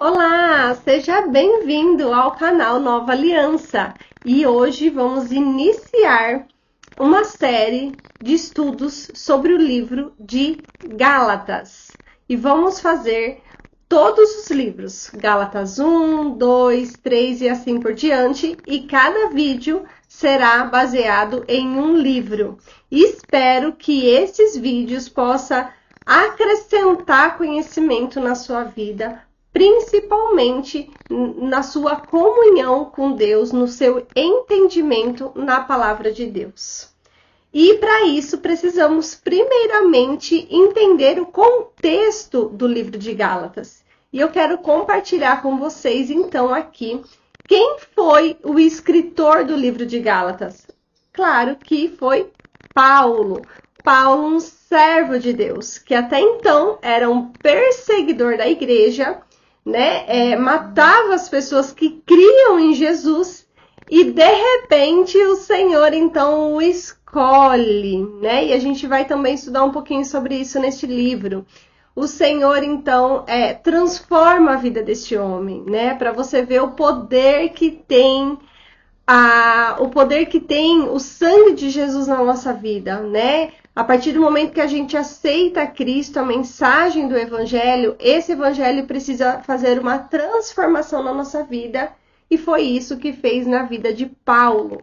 Olá, seja bem-vindo ao canal Nova Aliança. E hoje vamos iniciar uma série de estudos sobre o livro de Gálatas. E vamos fazer todos os livros, Gálatas 1, 2, 3 e assim por diante. E cada vídeo será baseado em um livro. Espero que esses vídeos possam acrescentar conhecimento na sua vida, principalmente na sua comunhão com Deus, no seu entendimento na palavra de Deus. E para isso precisamos primeiramente entender o contexto do livro de Gálatas. E eu quero compartilhar com vocês então aqui quem foi o escritor do livro de Gálatas. Claro que foi Paulo. Paulo, um servo de Deus, que até então era um perseguidor da igreja, né? Matava as pessoas que criam em Jesus e de repente o Senhor então o escolhe, né? E a gente vai também estudar um pouquinho sobre isso neste livro. O Senhor então transforma a vida deste homem, né? Para você ver o poder que tem o sangue de Jesus na nossa vida, né? A partir do momento que a gente aceita Cristo, a mensagem do Evangelho, esse Evangelho precisa fazer uma transformação na nossa vida, e foi isso que fez na vida de Paulo.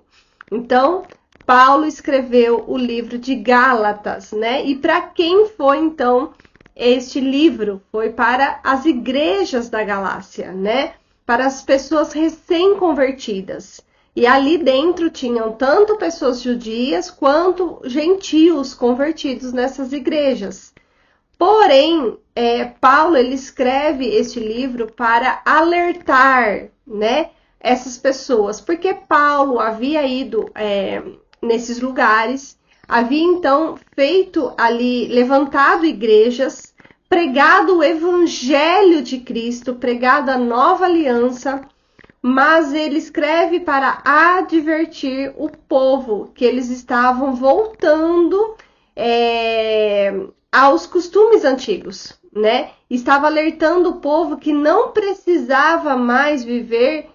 Então, Paulo escreveu o livro de Gálatas, né? E para quem foi, então, este livro? Foi para as igrejas da Galácia, né? Para as pessoas recém-convertidas. E ali dentro tinham tanto pessoas judias quanto gentios convertidos nessas igrejas. Porém, Paulo ele escreve este livro para alertar, né, essas pessoas, porque Paulo havia ido nesses lugares, havia então feito ali, levantado igrejas, pregado o evangelho de Cristo, pregado a nova aliança, mas ele escreve para advertir o povo que eles estavam voltando aos costumes antigos, né? Estava alertando o povo que não precisava mais viver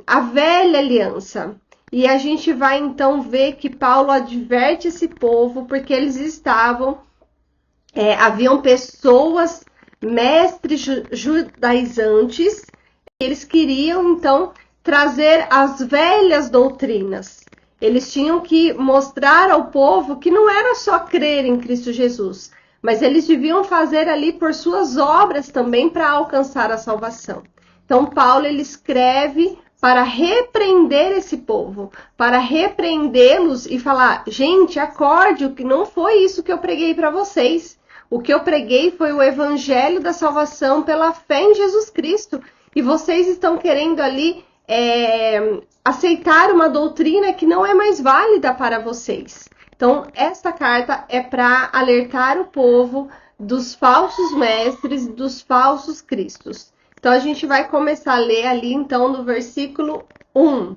a velha aliança. E a gente vai então ver que Paulo adverte esse povo porque eles estavam, haviam pessoas, mestres judaizantes. Eles queriam, então, trazer as velhas doutrinas. Eles tinham que mostrar ao povo que não era só crer em Cristo Jesus, mas eles deviam fazer ali por suas obras também para alcançar a salvação. Então, Paulo ele escreve para repreender esse povo, para repreendê-los e falar: gente, acorde, que não foi isso que eu preguei para vocês. O que eu preguei foi o evangelho da salvação pela fé em Jesus Cristo. E vocês estão querendo ali aceitar uma doutrina que não é mais válida para vocês. Então, esta carta é para alertar o povo dos falsos mestres, dos falsos cristos. Então, a gente vai começar a ler ali, então, no versículo 1.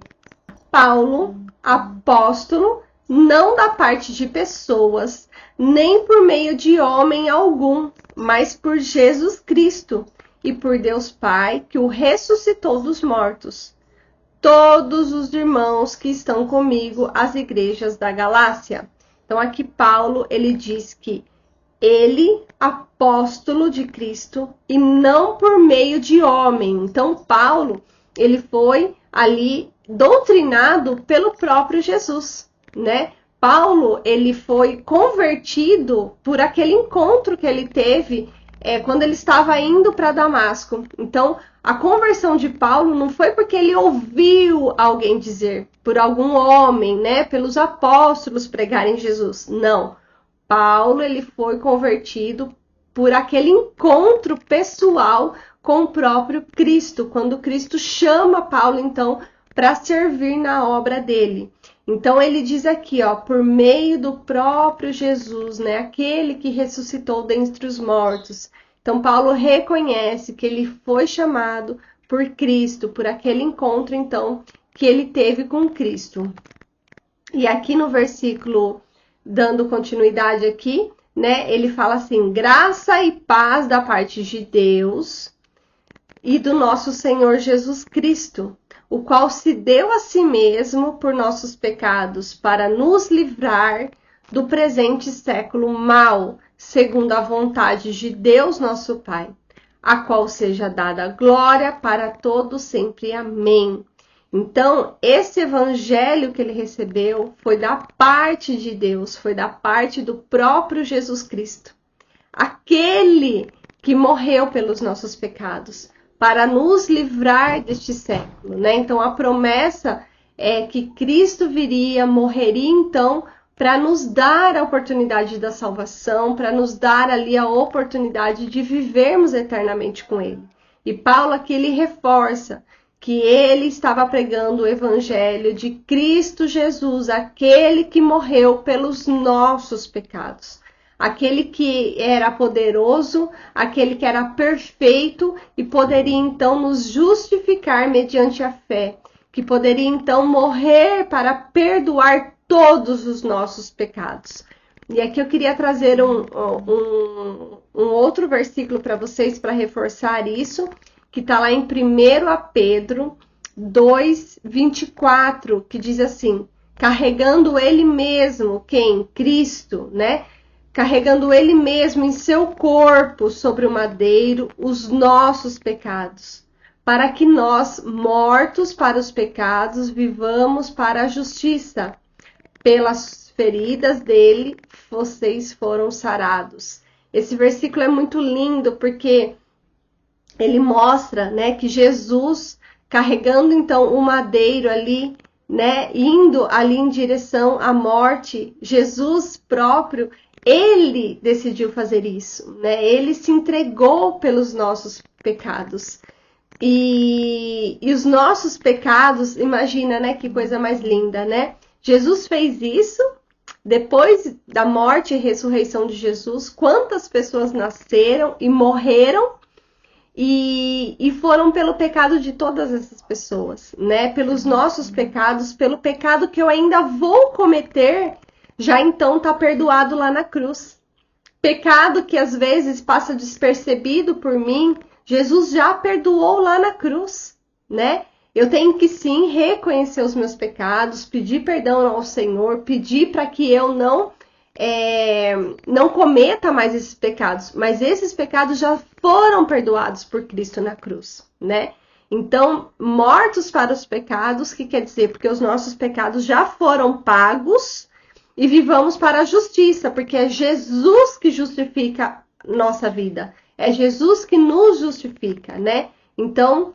Paulo, apóstolo, não da parte de pessoas, nem por meio de homem algum, mas por Jesus Cristo, e por Deus Pai, que o ressuscitou dos mortos. Todos os irmãos que estão comigo, as igrejas da Galácia. Então, aqui Paulo, ele diz que ele, apóstolo de Cristo, e não por meio de homem. Então, Paulo, ele foi ali doutrinado pelo próprio Jesus, né? Paulo, ele foi convertido por aquele encontro que ele teve quando ele estava indo para Damasco. Então, a conversão de Paulo não foi porque ele ouviu alguém dizer, por algum homem, né, pelos apóstolos pregarem Jesus. Não. Paulo, ele foi convertido por aquele encontro pessoal com o próprio Cristo, quando Cristo chama Paulo, então, para servir na obra dele. Então, ele diz aqui, ó, por meio do próprio Jesus, né, aquele que ressuscitou dentre os mortos. Então, Paulo reconhece que ele foi chamado por Cristo, por aquele encontro, então, que ele teve com Cristo. E aqui no versículo, dando continuidade aqui, né, ele fala assim: graça e paz da parte de Deus, e do nosso Senhor Jesus Cristo, o qual se deu a si mesmo por nossos pecados, para nos livrar do presente século mau, segundo a vontade de Deus nosso Pai, a qual seja dada glória para todos sempre. Amém. Então, esse evangelho que ele recebeu foi da parte de Deus, foi da parte do próprio Jesus Cristo, aquele que morreu pelos nossos pecados, para nos livrar deste século, né? Então, a promessa é que Cristo viria, morreria então, para nos dar a oportunidade da salvação, para nos dar ali a oportunidade de vivermos eternamente com Ele. E Paulo aqui ele reforça que ele estava pregando o evangelho de Cristo Jesus, aquele que morreu pelos nossos pecados, aquele que era poderoso, aquele que era perfeito e poderia então nos justificar mediante a fé, que poderia então morrer para perdoar todos os nossos pecados. E aqui eu queria trazer um outro versículo para vocês para reforçar isso, que está lá em 1 Pedro 2:24, que diz assim: carregando ele mesmo, quem? Cristo, né? Carregando ele mesmo em seu corpo sobre o madeiro os nossos pecados, para que nós, mortos para os pecados, vivamos para a justiça. Pelas feridas dele, vocês foram sarados. Esse versículo é muito lindo, porque ele mostra, né, que Jesus, carregando então o madeiro ali, né, indo ali em direção à morte, Jesus próprio, ele decidiu fazer isso, né? Ele se entregou pelos nossos pecados. E os nossos pecados, imagina, né, que coisa mais linda, né? Jesus fez isso, depois da morte e ressurreição de Jesus, quantas pessoas nasceram e morreram e foram pelo pecado de todas essas pessoas, né? Pelos nossos pecados, pelo pecado que eu ainda vou cometer, já então está perdoado lá na cruz. Pecado que às vezes passa despercebido por mim, Jesus já perdoou lá na cruz, né? Eu tenho que sim reconhecer os meus pecados, pedir perdão ao Senhor, pedir para que eu não cometa mais esses pecados, mas esses pecados já foram perdoados por Cristo na cruz, né? Então, mortos para os pecados, que quer dizer? Porque os nossos pecados já foram pagos e vivamos para a justiça, porque é Jesus que justifica nossa vida, é Jesus que nos justifica, né? Então,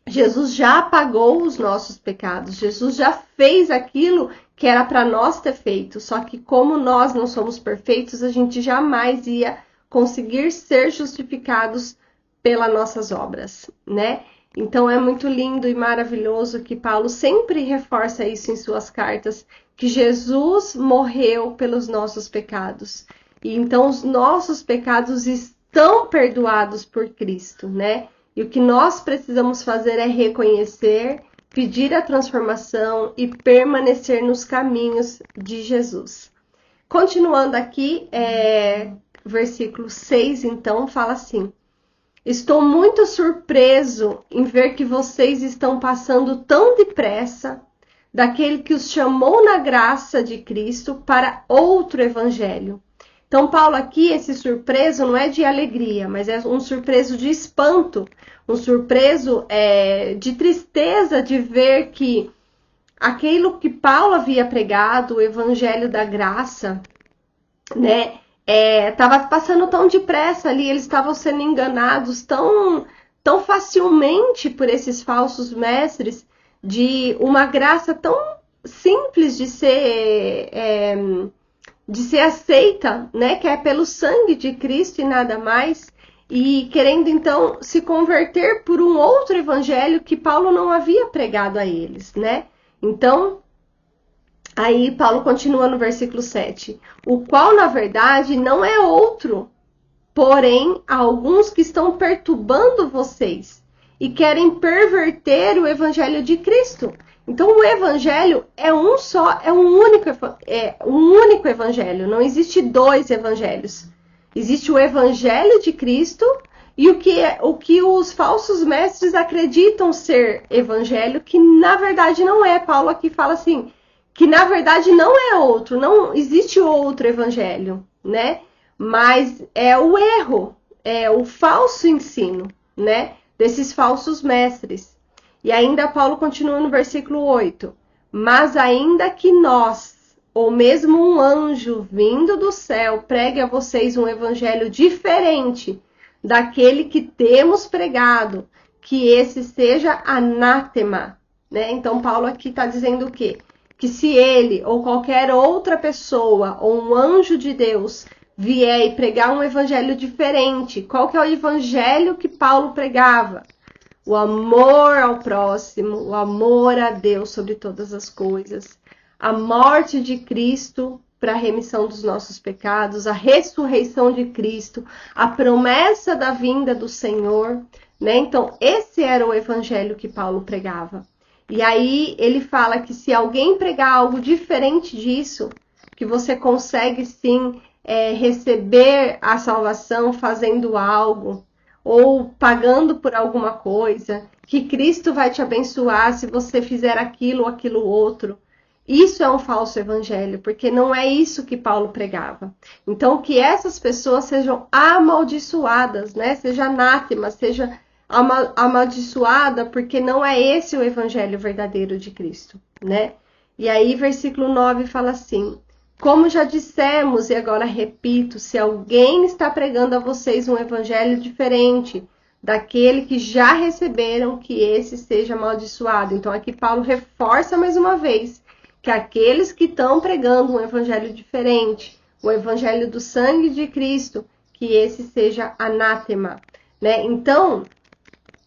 Jesus já pagou os nossos pecados, Jesus já fez aquilo que era para nós ter feito, só que como nós não somos perfeitos, a gente jamais ia conseguir ser justificados pelas nossas obras, né? Então é muito lindo e maravilhoso que Paulo sempre reforça isso em suas cartas, que Jesus morreu pelos nossos pecados. E então os nossos pecados estão perdoados por Cristo, né? E o que nós precisamos fazer é reconhecer, pedir a transformação e permanecer nos caminhos de Jesus. Continuando aqui, versículo 6, então, fala assim: estou muito surpreso em ver que vocês estão passando tão depressa daquele que os chamou na graça de Cristo para outro evangelho. Então, Paulo aqui, esse surpreso não é de alegria, mas é um surpreso de espanto, um surpreso de tristeza de ver que aquilo que Paulo havia pregado, o evangelho da graça, né, estava passando tão depressa ali, eles estavam sendo enganados tão facilmente por esses falsos mestres, de uma graça tão simples de ser aceita, né, que é pelo sangue de Cristo e nada mais, e querendo então se converter por um outro evangelho que Paulo não havia pregado a eles, né? Então, aí Paulo continua no versículo 7, o qual na verdade não é outro, porém há alguns que estão perturbando vocês e querem perverter o evangelho de Cristo. Então o evangelho é um só, é um único evangelho, não existe dois evangelhos. Existe o evangelho de Cristo e o que os falsos mestres acreditam ser evangelho, que na verdade não é. Paulo aqui fala assim, que na verdade não é outro, não existe outro evangelho, né? Mas é o erro, é o falso ensino, né? Desses falsos mestres. E ainda Paulo continua no versículo 8. Mas ainda que nós, ou mesmo um anjo vindo do céu, pregue a vocês um evangelho diferente daquele que temos pregado, que esse seja anátema, né? Então Paulo aqui está dizendo o quê? Que se ele ou qualquer outra pessoa ou um anjo de Deus vier e pregar um evangelho diferente, qual que é o evangelho que Paulo pregava? O amor ao próximo, o amor a Deus sobre todas as coisas, a morte de Cristo para a remissão dos nossos pecados, a ressurreição de Cristo, a promessa da vinda do Senhor, né? Então, esse era o evangelho que Paulo pregava. E aí ele fala que se alguém pregar algo diferente disso, que você consegue sim receber a salvação fazendo algo, ou pagando por alguma coisa, que Cristo vai te abençoar se você fizer aquilo ou aquilo outro. Isso é um falso evangelho, porque não é isso que Paulo pregava. Então, que essas pessoas sejam amaldiçoadas, né? Seja anátema, seja amaldiçoada, porque não é esse o evangelho verdadeiro de Cristo, né? E aí, versículo 9 fala assim: como já dissemos, e agora repito, se alguém está pregando a vocês um evangelho diferente daquele que já receberam, que esse seja amaldiçoado. Então, aqui Paulo reforça mais uma vez que aqueles que estão pregando um evangelho diferente, o evangelho do sangue de Cristo, que esse seja anátema, né? Então,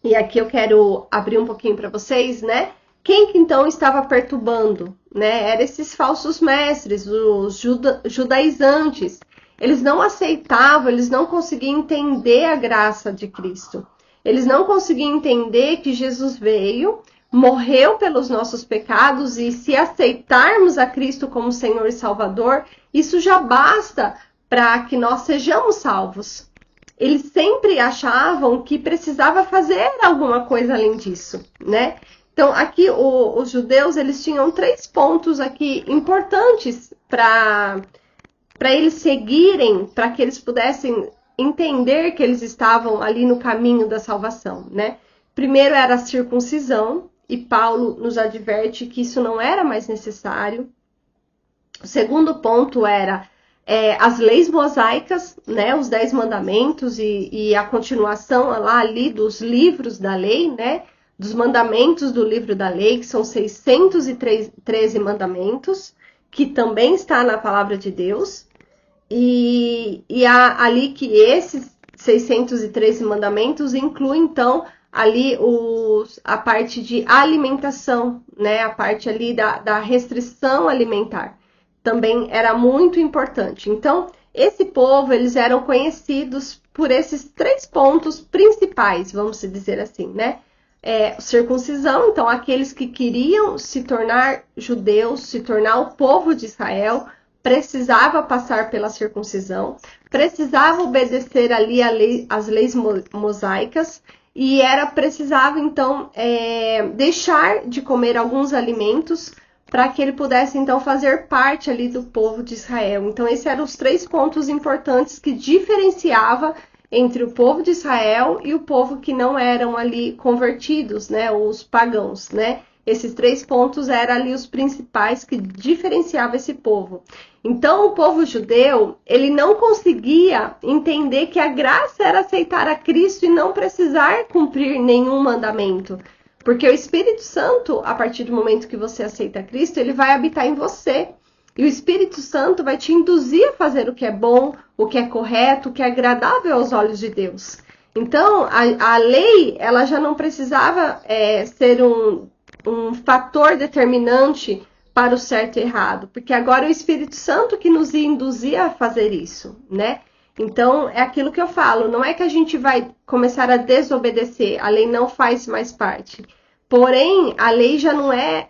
e aqui eu quero abrir um pouquinho para vocês, né? Quem que então estava perturbando, né? Eram esses falsos mestres, os judaizantes. Eles não aceitavam, eles não conseguiam entender a graça de Cristo. Eles não conseguiam entender que Jesus veio, morreu pelos nossos pecados e se aceitarmos a Cristo como Senhor e Salvador, isso já basta para que nós sejamos salvos. Eles sempre achavam que precisava fazer alguma coisa além disso, né? Então, aqui os judeus, eles tinham 3 pontos aqui importantes para eles seguirem, para que eles pudessem entender que eles estavam ali no caminho da salvação, né? Primeiro era a circuncisão, e Paulo nos adverte que isso não era mais necessário. O segundo ponto era as leis mosaicas, né? Os 10 mandamentos e a continuação lá ali dos livros da lei, né? Dos mandamentos do livro da lei, que são 613 mandamentos, que também está na palavra de Deus. E há ali que esses 613 mandamentos incluem, então, ali a parte de alimentação, né? A parte ali da restrição alimentar. Também era muito importante. Então, esse povo, eles eram conhecidos por esses 3 pontos principais, vamos dizer assim, né? Circuncisão, então aqueles que queriam se tornar judeus, se tornar o povo de Israel, precisava passar pela circuncisão, precisava obedecer ali as leis mosaicas e precisava então deixar de comer alguns alimentos para que ele pudesse então fazer parte ali do povo de Israel. Então esses eram os 3 pontos importantes que diferenciava entre o povo de Israel e o povo que não eram ali convertidos, né, os pagãos, né? Esses 3 pontos eram ali os principais que diferenciavam esse povo. Então, o povo judeu, ele não conseguia entender que a graça era aceitar a Cristo e não precisar cumprir nenhum mandamento. Porque o Espírito Santo, a partir do momento que você aceita Cristo, ele vai habitar em você. E o Espírito Santo vai te induzir a fazer o que é bom, o que é correto, o que é agradável aos olhos de Deus. Então, a lei, ela já não precisava ser um fator determinante para o certo e errado, porque agora é o Espírito Santo que nos induzia a fazer isso, né? Então, é aquilo que eu falo, não é que a gente vai começar a desobedecer, a lei não faz mais parte. Porém, a lei já não é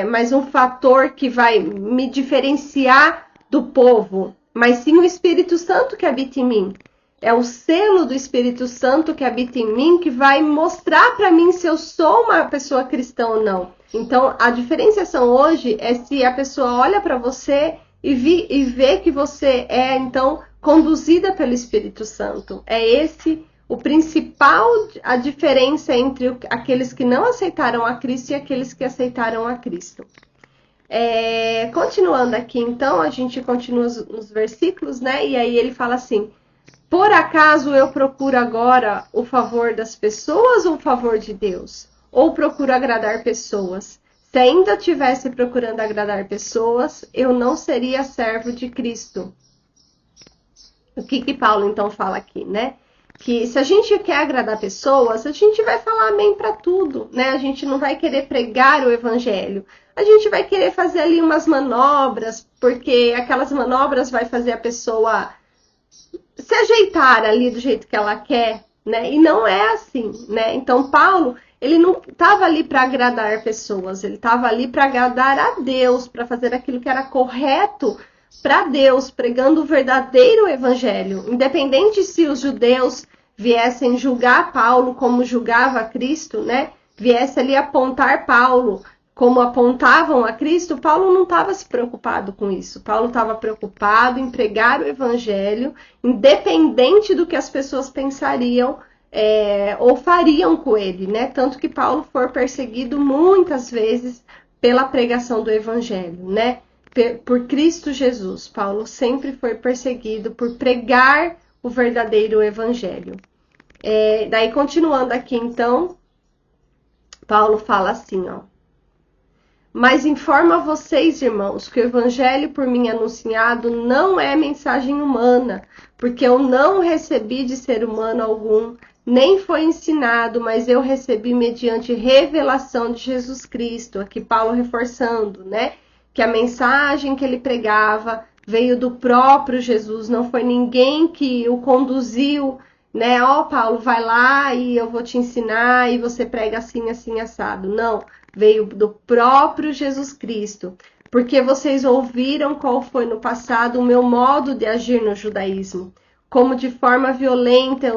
mais um fator que vai me diferenciar do povo, mas sim o Espírito Santo que habita em mim. É o selo do Espírito Santo que habita em mim que vai mostrar para mim se eu sou uma pessoa cristã ou não. Então, a diferenciação hoje é se a pessoa olha para você e vê que você é, então, conduzida pelo Espírito Santo. É esse o principal, a diferença entre aqueles que não aceitaram a Cristo e aqueles que aceitaram a Cristo. Continuando aqui, então, a gente continua nos versículos, né? E aí ele fala assim: por acaso eu procuro agora o favor das pessoas ou o favor de Deus? Ou procuro agradar pessoas? Se ainda estivesse procurando agradar pessoas, eu não seria servo de Cristo. O que Paulo então fala aqui, né? Que se a gente quer agradar pessoas, a gente vai falar amém para tudo, né? A gente não vai querer pregar o evangelho. A gente vai querer fazer ali umas manobras, porque aquelas manobras vai fazer a pessoa se ajeitar ali do jeito que ela quer, né? E não é assim, né? Então Paulo, ele não estava ali para agradar pessoas, ele estava ali para agradar a Deus, para fazer aquilo que era correto para Deus, pregando o verdadeiro evangelho. Independente se os judeus viessem julgar Paulo como julgava Cristo, né? Viesse ali apontar Paulo como apontavam a Cristo, Paulo não estava se preocupado com isso. Paulo estava preocupado em pregar o evangelho, independente do que as pessoas pensariam ou fariam com ele, né? Tanto que Paulo foi perseguido muitas vezes pela pregação do evangelho, né? Por Cristo Jesus. Paulo sempre foi perseguido por pregar o verdadeiro evangelho. Daí, continuando aqui, então, Paulo fala assim, ó: mas informo a vocês, irmãos, que o evangelho por mim anunciado não é mensagem humana, porque eu não recebi de ser humano algum, nem foi ensinado, mas eu recebi mediante revelação de Jesus Cristo. Aqui Paulo reforçando, né? Que a mensagem que ele pregava veio do próprio Jesus, não foi ninguém que o conduziu, né? Ó, Paulo, vai lá e eu vou te ensinar e você prega assim, assim, assado. Não. Veio do próprio Jesus Cristo, porque vocês ouviram qual foi no passado o meu modo de agir no judaísmo, como de forma violenta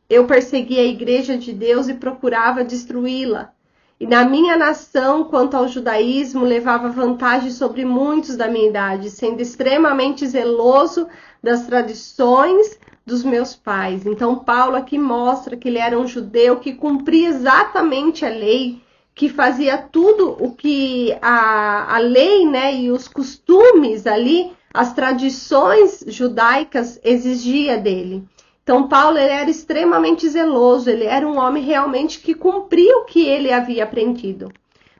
eu persegui a igreja de Deus e procurava destruí-la. E na minha nação, quanto ao judaísmo, levava vantagem sobre muitos da minha idade, sendo extremamente zeloso das tradições dos meus pais. Então Paulo aqui mostra que ele era um judeu que cumpria exatamente a lei, que fazia tudo o que a lei, né, e os costumes ali, as tradições judaicas exigia dele. Então Paulo, ele era extremamente zeloso, ele era um homem realmente que cumpria o que ele havia aprendido.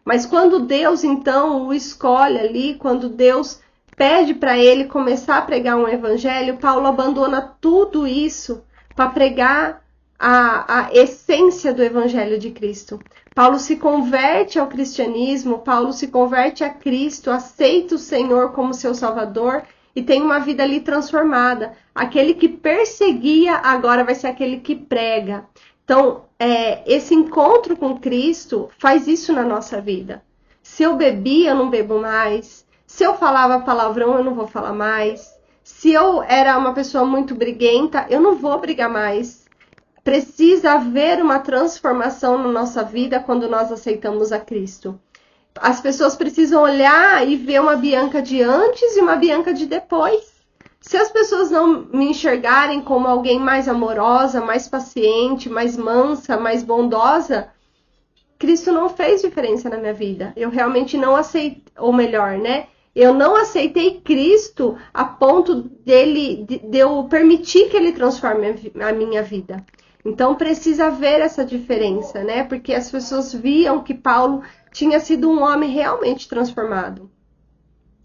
Mas quando Deus então o escolhe ali, quando Deus pede para ele começar a pregar um evangelho, Paulo abandona tudo isso para pregar a essência do evangelho de Cristo. Paulo se converte ao cristianismo, Paulo se converte a Cristo, aceita o Senhor como seu Salvador e tem uma vida ali transformada. Aquele que perseguia agora vai ser aquele que prega. Então, esse encontro com Cristo faz isso na nossa vida. Se eu bebia, eu não bebo mais. Se eu falava palavrão, eu não vou falar mais. Se eu era uma pessoa muito briguenta, eu não vou brigar mais. Precisa haver uma transformação na nossa vida quando nós aceitamos a Cristo. As pessoas precisam olhar e ver uma Bianca de antes e uma Bianca de depois. Se as pessoas não me enxergarem como alguém mais amorosa, mais paciente, mais mansa, mais bondosa, Cristo não fez diferença na minha vida. Eu realmente não aceitei, ou melhor, né? Eu não aceitei Cristo a ponto de eu permitir que Ele transforme a minha vida. Então precisa haver essa diferença, né? Porque as pessoas viam que Paulo tinha sido um homem realmente transformado.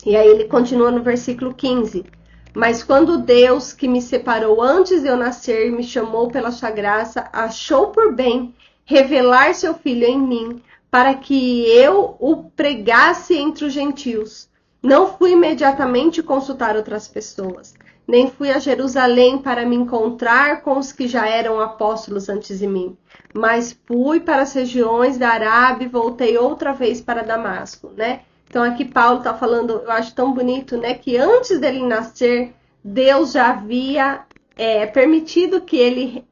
E aí ele continua no versículo 15. Mas quando Deus, que me separou antes de eu nascer e me chamou pela sua graça, achou por bem revelar seu Filho em mim, para que eu o pregasse entre os gentios. Não fui imediatamente consultar outras pessoas, nem fui a Jerusalém para me encontrar com os que já eram apóstolos antes de mim, mas fui para as regiões da Arábia e voltei outra vez para Damasco, né? Então aqui Paulo está falando, eu acho tão bonito, né? Que antes dele nascer, Deus já havia permitido que ele,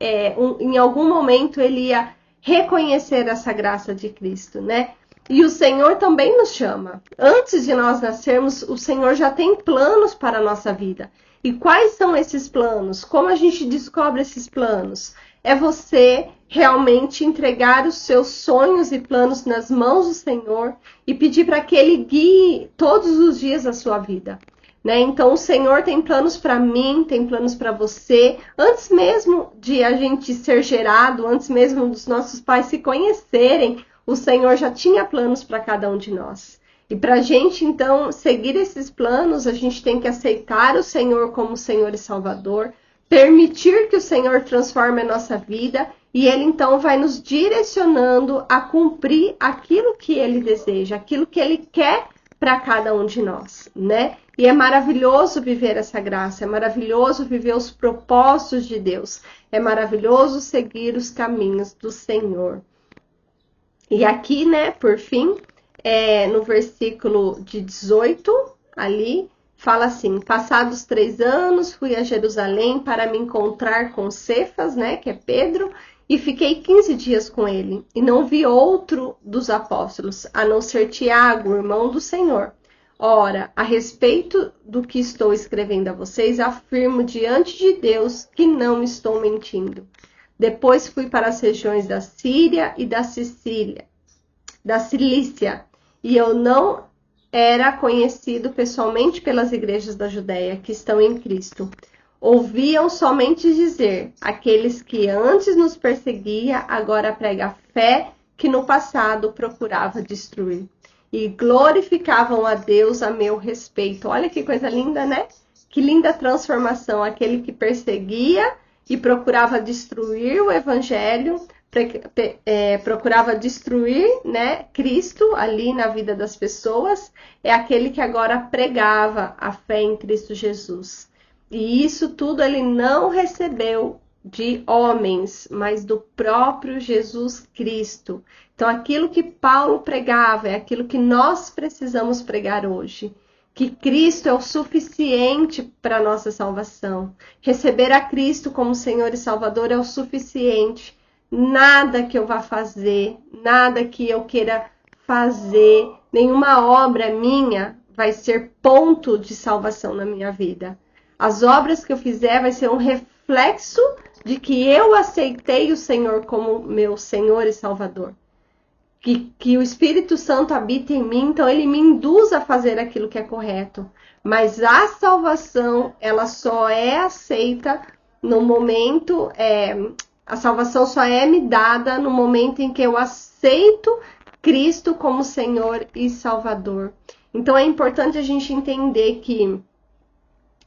em algum momento, ele ia reconhecer essa graça de Cristo, né? E o Senhor também nos chama. Antes de nós nascermos, o Senhor já tem planos para a nossa vida. E quais são esses planos? Como a gente descobre esses planos? É você realmente entregar os seus sonhos e planos nas mãos do Senhor e pedir para que Ele guie todos os dias a sua vida. Né? Então, o Senhor tem planos para mim, tem planos para você. Antes mesmo de a gente ser gerado, antes mesmo dos nossos pais se conhecerem, o Senhor já tinha planos para cada um de nós. E para a gente, então, seguir esses planos, a gente tem que aceitar o Senhor como Senhor e Salvador, permitir que o Senhor transforme a nossa vida e Ele, então, vai nos direcionando a cumprir aquilo que Ele deseja, aquilo que Ele quer para cada um de nós, né? E é maravilhoso viver essa graça, é maravilhoso viver os propósitos de Deus, é maravilhoso seguir os caminhos do Senhor. E aqui, né, por fim, no versículo de 18, ali, fala assim: passados 3 anos, fui a Jerusalém para me encontrar com Cefas, né, que é Pedro, e fiquei 15 dias com ele, e não vi outro dos apóstolos, a não ser Tiago, irmão do Senhor. Ora, a respeito do que estou escrevendo a vocês, afirmo diante de Deus que não estou mentindo. Depois fui para as regiões da Síria e da Cilícia, e eu não era conhecido pessoalmente pelas igrejas da Judéia que estão em Cristo. Ouviam somente dizer: aqueles que antes nos perseguia, agora prega a fé que no passado procurava destruir. E glorificavam a Deus a meu respeito. Olha que coisa linda, né? Que linda transformação. Aquele que perseguia e procurava destruir o evangelho, procurava destruir, né, Cristo ali na vida das pessoas, é aquele que agora pregava a fé em Cristo Jesus. E isso tudo ele não recebeu de homens, mas do próprio Jesus Cristo. Então, aquilo que Paulo pregava é aquilo que nós precisamos pregar hoje. Que Cristo é o suficiente para a nossa salvação. Receber a Cristo como Senhor e Salvador é o suficiente. Nada que eu vá fazer, nada que eu queira fazer, nenhuma obra minha vai ser ponto de salvação na minha vida. As obras que eu fizer vai ser um reflexo de que eu aceitei o Senhor como meu Senhor e Salvador. Que o Espírito Santo habita em mim, então ele me induz a fazer aquilo que é correto. Mas a salvação, ela só é aceita no momento, a salvação só é me dada no momento em que eu aceito Cristo como Senhor e Salvador. Então é importante a gente entender que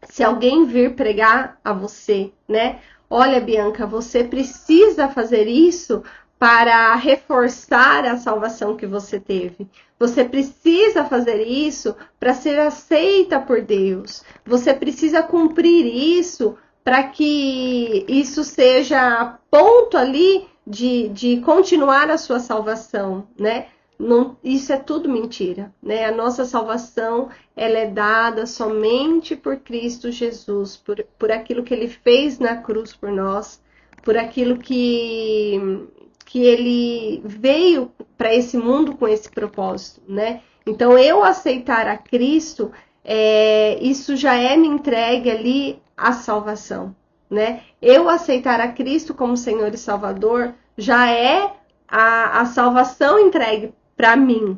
se alguém vir pregar a você, né? Olha, Bianca, você precisa fazer isso para reforçar a salvação que você teve. Você precisa fazer isso para ser aceita por Deus. Você precisa cumprir isso para que isso seja ponto ali de continuar a sua salvação, né? Não, isso é tudo mentira, né? A nossa salvação, ela é dada somente por Cristo Jesus, por aquilo que Ele fez na cruz por nós, por aquilo que Ele veio para esse mundo com esse propósito, né? Então, eu aceitar a Cristo, isso já é me entregue ali a salvação, né? Eu aceitar a Cristo como Senhor e Salvador já é a salvação entregue para mim.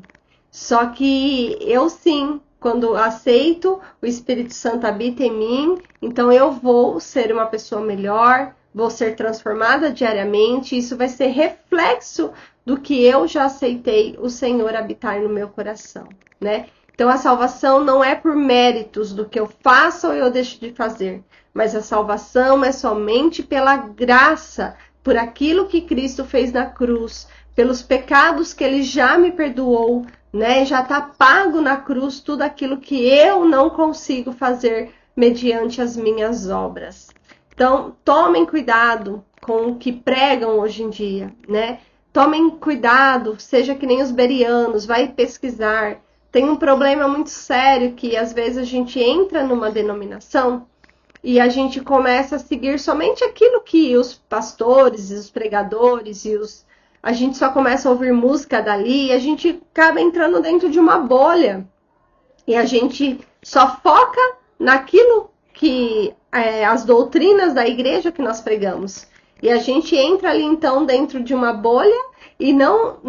Só que eu sim, quando aceito, o Espírito Santo habita em mim, então eu vou ser uma pessoa melhor, vou ser transformada diariamente, isso vai ser reflexo do que eu já aceitei o Senhor habitar no meu coração, né? Então a salvação não é por méritos do que eu faço ou eu deixo de fazer, mas a salvação é somente pela graça, por aquilo que Cristo fez na cruz, pelos pecados que Ele já me perdoou, né? Já está pago na cruz tudo aquilo que eu não consigo fazer mediante as minhas obras. Então, tomem cuidado com o que pregam hoje em dia, né? Tomem cuidado, seja que nem os bereanos, vai pesquisar. Tem um problema muito sério que às vezes a gente entra numa denominação e a gente começa a seguir somente aquilo que os pastores e os pregadores a gente só começa a ouvir música dali e a gente acaba entrando dentro de uma bolha. E a gente só foca naquilo que as doutrinas da igreja que nós pregamos. E a gente entra ali então dentro de uma bolha e não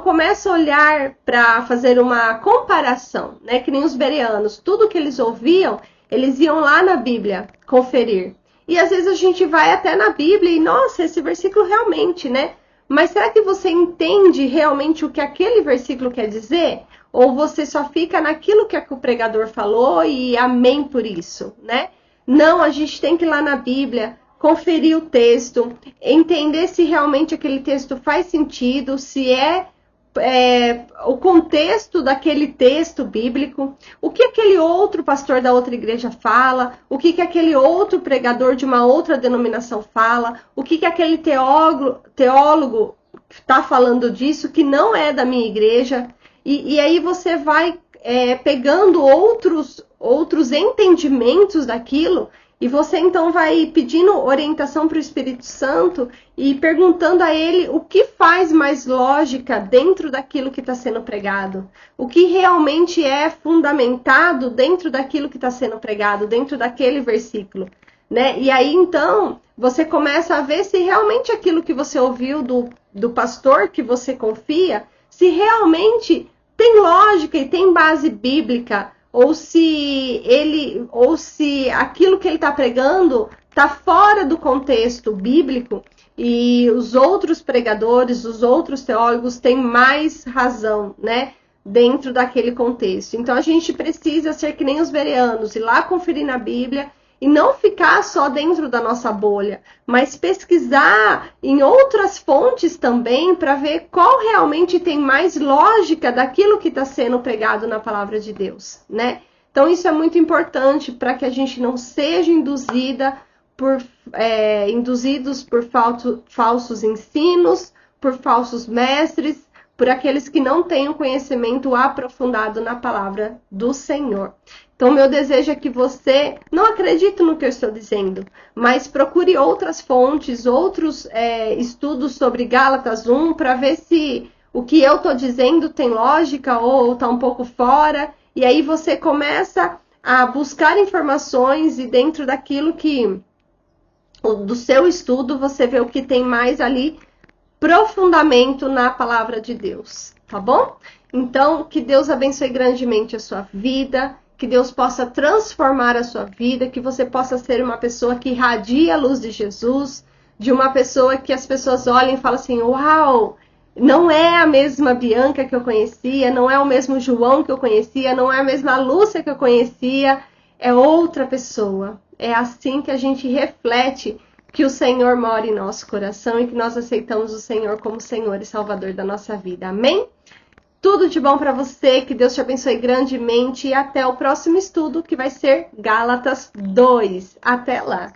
começa a olhar para fazer uma comparação, né? Que nem os bereanos, tudo que eles ouviam, eles iam lá na Bíblia conferir. E às vezes a gente vai até na Bíblia e, nossa, esse versículo realmente, né? Mas será que você entende realmente o que aquele versículo quer dizer? Ou você só fica naquilo que o pregador falou e amém por isso, né? Não, a gente tem que ir lá na Bíblia, conferir o texto, entender se realmente aquele texto faz sentido, se é o contexto daquele texto bíblico, o que aquele outro pastor da outra igreja fala, o que aquele outro pregador de uma outra denominação fala, o que aquele teólogo está falando disso que não é da minha igreja. E aí você vai pegando outros entendimentos daquilo e você então vai pedindo orientação para o Espírito Santo e perguntando a ele o que faz mais lógica dentro daquilo que está sendo pregado. O que realmente é fundamentado dentro daquilo que está sendo pregado, dentro daquele versículo. Né? E aí então você começa a ver se realmente aquilo que você ouviu do pastor que você confia, se realmente tem lógica e tem base bíblica, ou se aquilo que ele está pregando está fora do contexto bíblico e os outros pregadores, os outros teólogos têm mais razão, né, dentro daquele contexto. Então a gente precisa ser que nem os bereanos, ir lá conferir na Bíblia e não ficar só dentro da nossa bolha, mas pesquisar em outras fontes também para ver qual realmente tem mais lógica daquilo que está sendo pregado na palavra de Deus, né? Então isso é muito importante para que a gente não seja induzidos por falsos ensinos, por falsos mestres, por aqueles que não têm o conhecimento aprofundado na palavra do Senhor. Então, meu desejo é que você não acredite no que eu estou dizendo, mas procure outras fontes, outros estudos sobre Gálatas 1, para ver se o que eu estou dizendo tem lógica ou está um pouco fora. E aí você começa a buscar informações e dentro daquilo do seu estudo, você vê o que tem mais ali profundamento na palavra de Deus, tá bom? Então, que Deus abençoe grandemente a sua vida, que Deus possa transformar a sua vida, que você possa ser uma pessoa que irradia a luz de Jesus, de uma pessoa que as pessoas olhem e falam assim, uau, não é a mesma Bianca que eu conhecia, não é o mesmo João que eu conhecia, não é a mesma Lúcia que eu conhecia, é outra pessoa. É assim que a gente reflete que o Senhor mora em nosso coração e que nós aceitamos o Senhor como Senhor e Salvador da nossa vida. Amém? Tudo de bom para você, que Deus te abençoe grandemente e até o próximo estudo que vai ser Gálatas 2. Até lá!